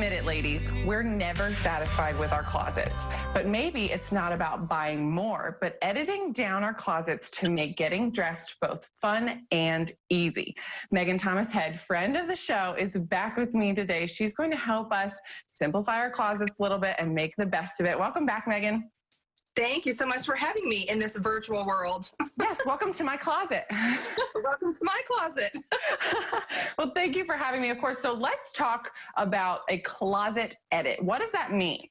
admit it, ladies, we're never satisfied with our closets. But maybe it's not about buying more, but editing down our closets to make getting dressed both fun and easy. Megan Thomas Head, friend of the show, is back with me today. She's going to help us simplify our closets a little bit and make the best of it. Welcome back, Megan. Thank you so much for having me in this virtual world. Yes, welcome to my closet. Welcome to my closet. Well, thank you for having me, of course. So let's talk about a closet edit. What does that mean?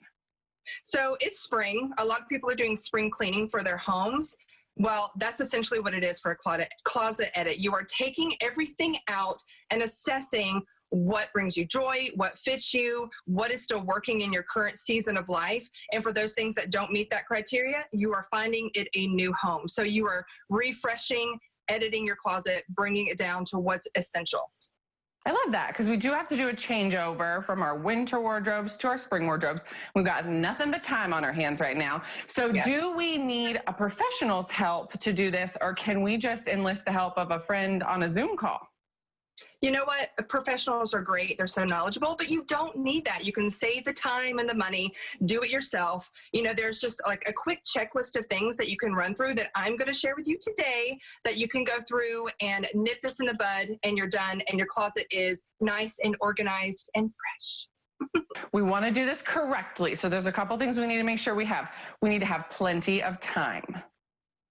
So it's spring. A lot of people are doing spring cleaning for their homes. Well, that's essentially what it is for a closet edit. You are taking everything out and assessing what brings you joy, what fits you, what is still working in your current season of life. And for those things that don't meet that criteria, you are finding it a new home. So you are refreshing, editing your closet, bringing it down to what's essential. I love that, because we do have to do a changeover from our winter wardrobes to our spring wardrobes. We've got nothing but time on our hands right now. So Yes. Do we need a professional's help to do this, or can we just enlist the help of a friend on a Zoom call? You know what? Professionals are great. They're so knowledgeable, but you don't need that. You can save the time and the money, do it yourself. You know, there's just like a quick checklist of things that you can run through that I'm going to share with you today that you can go through and nip this in the bud, and you're done, and your closet is nice and organized and fresh. We want to do this correctly. So there's a couple things we need to make sure we have. We need to have plenty of time.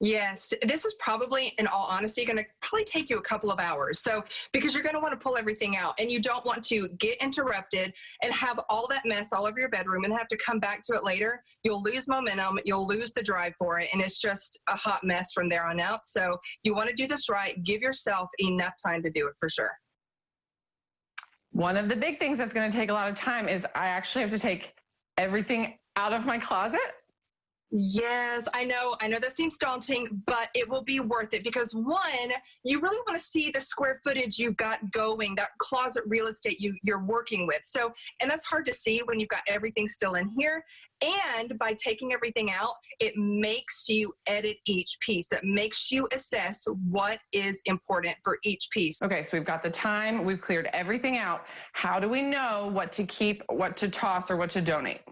Yes, this is probably, in all honesty, going to probably take you a couple of hours. So, because you're going to want to pull everything out, and you don't want to get interrupted and have all that mess all over your bedroom and have to come back to it later. You'll lose momentum, you'll lose the drive for it, and it's just a hot mess from there on out. So you want to do this right. Give yourself enough time to do it for sure. One of the big things that's going to take a lot of time is I actually have to take everything out of my closet. Yes, I know that seems daunting, but it will be worth it, because one, you really want to see the square footage you've got going, that closet real estate you're working with. So, and that's hard to see when you've got everything still in here. And by taking everything out, it makes you edit each piece. It makes you assess what is important for each piece. Okay, so we've got the time, we've cleared everything out. How do we know what to keep, what to toss, or what to donate?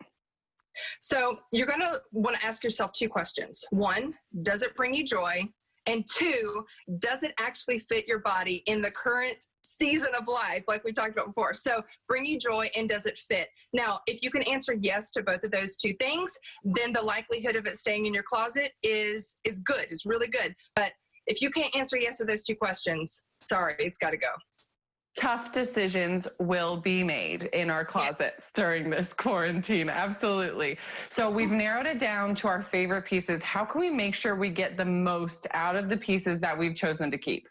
So you're going to want to ask yourself two questions. One, does it bring you joy? And two, does it actually fit your body in the current season of life, like we talked about before? So bring you joy, and does it fit? Now, if you can answer yes to both of those two things, then the likelihood of it staying in your closet is good, is really good. But if you can't answer yes to those two questions, sorry, it's got to go. Tough decisions will be made in our closets during this quarantine. Absolutely. So we've narrowed it down to our favorite pieces. How can we make sure we get the most out of the pieces that we've chosen to keep?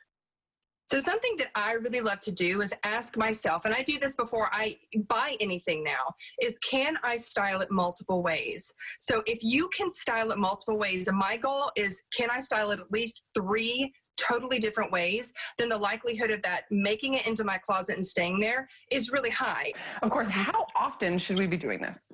So something that I really love to do is ask myself, and I do this before I buy anything now, is can I style it multiple ways? So if you can style it multiple ways, and my goal is, can I style it at least 3 totally different ways, then the likelihood of that making it into my closet and staying there is really high. Of course, how often should we be doing this?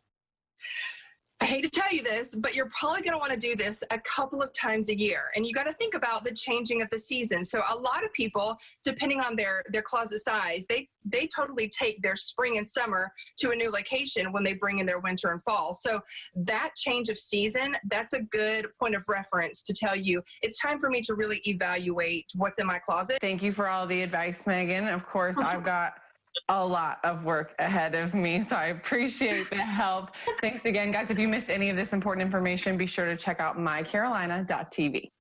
I hate to tell you this, but you're probably going to want to do this a couple of times a year. And you got to think about the changing of the season. So a lot of people, depending on their closet size, they totally take their spring and summer to a new location when they bring in their winter and fall. So that change of season, that's a good point of reference to tell you it's time for me to really evaluate what's in my closet. Thank you for all the advice, Megan. Of course, I've got a lot of work ahead of me, so I appreciate the help. Thanks again, guys. If you missed any of this important information, be sure to check out mycarolina.tv.